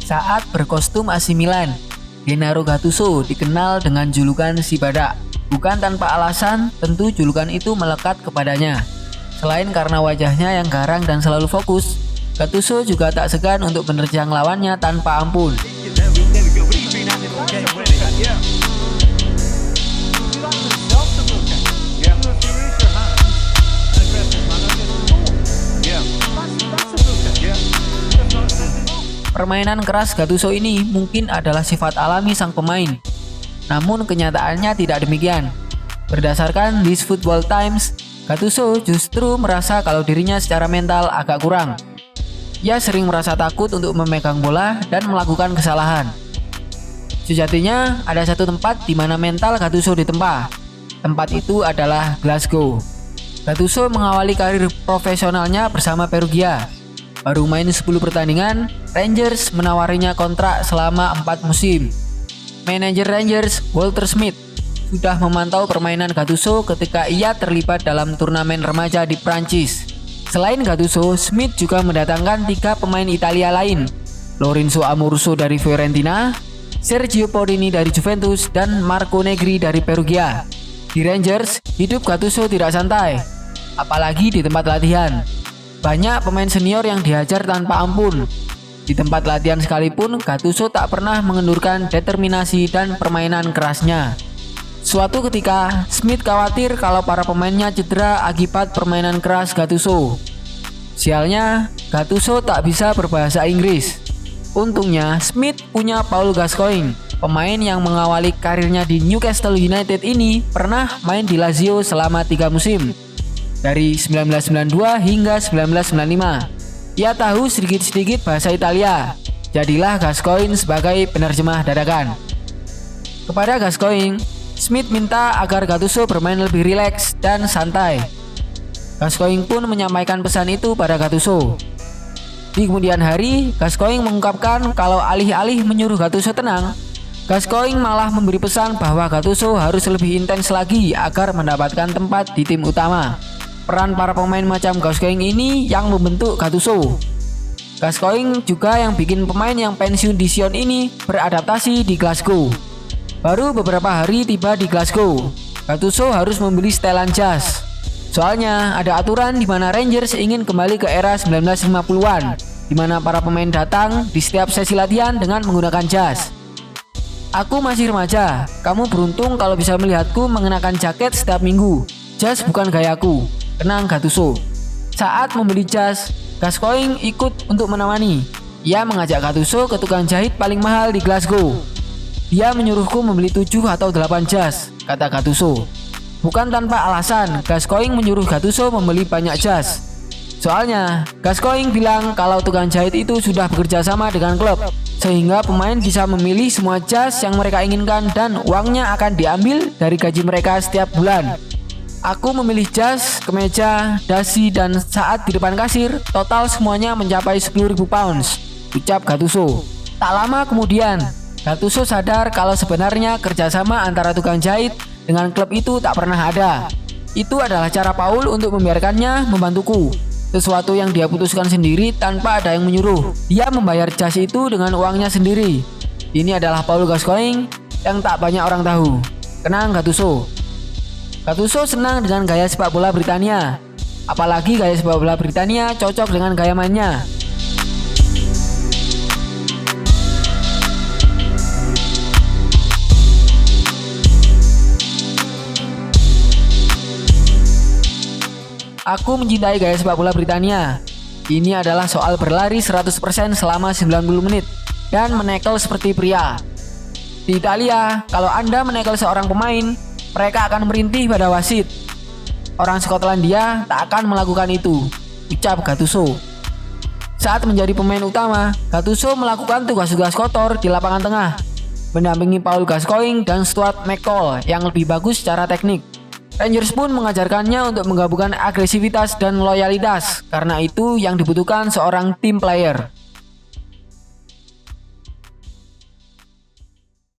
Saat berkostum AC Milan, Gennaro Gattuso dikenal dengan julukan si badak. Bukan tanpa alasan, tentu julukan itu melekat kepadanya. Selain karena wajahnya yang garang dan selalu fokus, Gattuso juga tak segan untuk menerjang lawannya tanpa ampun. Permainan keras Gattuso ini mungkin adalah sifat alami sang pemain, namun kenyataannya tidak demikian. Berdasarkan list Football Times, Gattuso justru merasa kalau dirinya secara mental agak kurang. Ia sering merasa takut untuk memegang bola dan melakukan kesalahan. Sejatinya ada satu tempat di mana mental Gattuso ditempa. Tempat itu adalah Glasgow. Gattuso mengawali karir profesionalnya bersama Perugia. Baru main 10 pertandingan, Rangers menawarinya kontrak selama 4 musim. Manajer Rangers, Walter Smith, sudah memantau permainan Gattuso ketika ia terlibat dalam turnamen remaja di Prancis. Selain Gattuso, Smith juga mendatangkan 3 pemain Italia lain, Lorenzo Amoruso dari Fiorentina, Sergio Porini dari Juventus, dan Marco Negri dari Perugia. Di Rangers, hidup Gattuso tidak santai, apalagi di tempat latihan. Banyak pemain senior yang dihajar tanpa ampun. Di tempat latihan sekalipun, Gattuso tak pernah mengendurkan determinasi dan permainan kerasnya. Suatu ketika, Smith khawatir kalau para pemainnya cedera akibat permainan keras Gattuso. Sialnya, Gattuso tak bisa berbahasa Inggris. Untungnya, Smith punya Paul Gascoigne, pemain yang mengawali karirnya di Newcastle United ini pernah main di Lazio selama 3 musim. Dari 1992 hingga 1995, ia tahu sedikit-sedikit bahasa Italia. Jadilah Gascoigne sebagai penerjemah dadakan. Kepada Gascoigne, Smith minta agar Gattuso bermain lebih rileks dan santai. Gascoigne pun menyampaikan pesan itu pada Gattuso. Di kemudian hari, Gascoigne mengungkapkan kalau alih-alih menyuruh Gattuso tenang, Gascoigne malah memberi pesan bahwa Gattuso harus lebih intens lagi agar mendapatkan tempat di tim utama. Peran para pemain macam Gascoigne ini yang membentuk Gattuso. Gascoigne juga yang bikin pemain yang pensiun di Sion ini beradaptasi di Glasgow. Baru beberapa hari tiba di Glasgow, Gattuso harus membeli setelan jas. Soalnya ada aturan di mana Rangers ingin kembali ke era 1950-an, di mana para pemain datang di setiap sesi latihan dengan menggunakan jas. Aku masih remaja, kamu beruntung kalau bisa melihatku mengenakan jaket setiap minggu. Jas bukan gayaku, tenang Gattuso. Saat membeli jas, Gascoigne ikut untuk menemani. Ia mengajak Gattuso ke tukang jahit paling mahal di Glasgow. Dia menyuruhku membeli 7 atau 8 jas, kata Gattuso. Bukan tanpa alasan, Gascoigne menyuruh Gattuso membeli banyak jas. Soalnya, Gascoigne bilang kalau tukang jahit itu sudah bekerja sama dengan klub, sehingga pemain bisa memilih semua jas yang mereka inginkan dan uangnya akan diambil dari gaji mereka setiap bulan. Aku memilih jas, kemeja, dasi, dan saat di depan kasir, total semuanya mencapai 10.000 pounds, ucap Gattuso. Tak lama kemudian, Gattuso sadar kalau sebenarnya kerjasama antara tukang jahit dengan klub itu tak pernah ada. Itu adalah cara Paul untuk membiarkannya membantuku. Sesuatu yang dia putuskan sendiri tanpa ada yang menyuruh. Dia membayar jas itu dengan uangnya sendiri. Ini adalah Paul Gascoigne yang tak banyak orang tahu. Kenang Gattuso. Gattuso senang dengan gaya sepak bola Britania. Apalagi gaya sepak bola Britania cocok dengan gaya mainnya. Aku mencintai gaya sepak bola Britania. Ini adalah soal berlari 100% selama 90 menit dan menekel seperti pria. Di Italia, kalau Anda menekel seorang pemain, mereka akan merintih pada wasit. Orang Skotlandia tak akan melakukan itu, ucap Gattuso. Saat menjadi pemain utama, Gattuso melakukan tugas-tugas kotor di lapangan tengah, mendampingi Paul Gascoigne dan Stuart McCall yang lebih bagus secara teknik. Rangers pun mengajarkannya untuk menggabungkan agresivitas dan loyalitas, karena itu yang dibutuhkan seorang tim player.